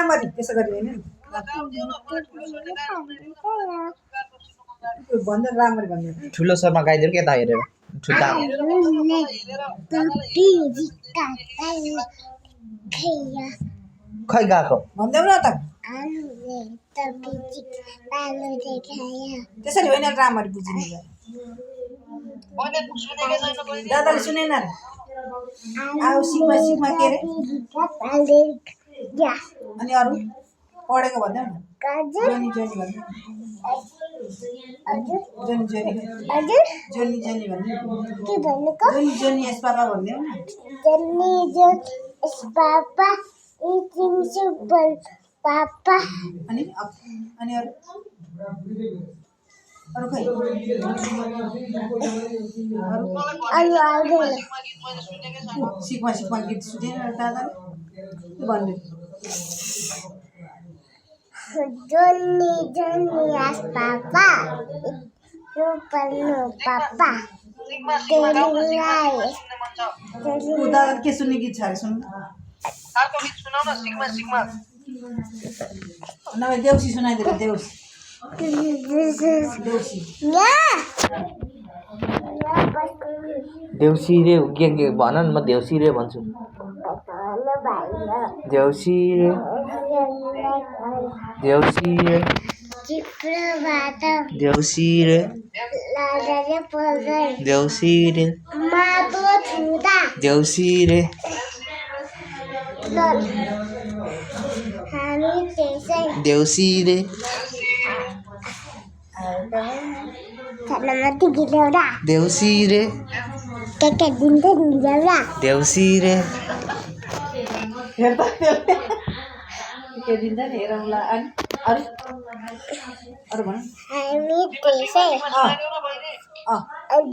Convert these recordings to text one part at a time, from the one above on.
राम्ररी त्यसो गरी हैन भन्दा राम्ररी भन्नु ठुलो स्वरमा गाइदियो के यता हेरेर ठुटा खै गएको भन्दैउ न त त्यसरी होइन राम्ररी बुझिनु दादाले सुनेन आऊ सिक्मा के रे अनि अरू पढेको भन्दैउ न जोनी जोनी भन्नु जोनी जोनी भन्नु के भन्नुको जोनी यस पापा भन्दैउ न यस पापा इटिङ पापा अनि अरू अरू खै अरू सिक्मा गीत सुनेन दादाले भन्नु Johnny as papa. No papa. दादा के सुन्ने गीत छ अरे सुन्नु अर्को गीत सुनाउ न सिग्मा नभए देउसी सुनाइदिएर देउसी देउसी रे के भन न म देउसी रे भन्छु देउसी रे देउसी रे देउसी रे देउसी रे देउसी रे देउसी रे देउसी रे देउसी रे के दिन्छ नि हेरौँला अनि अरू भन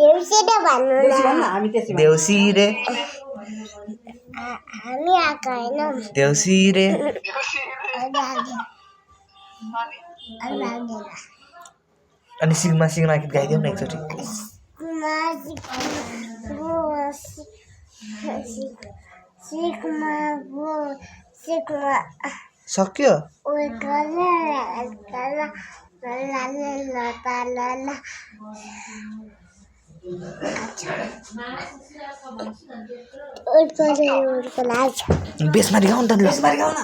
देउसी नै भन्नु हामी त्यसै देउसी रे हामी आएको होइन देउसी रे अनि सिग्मा गीत गाइदिउँ न एकचोटि सक्यो बेसमारी गाउँ त बेसमारी गाउँ न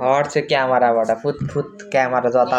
हट चाहिँ क्यामेराबाट फुत क्यामेरा जता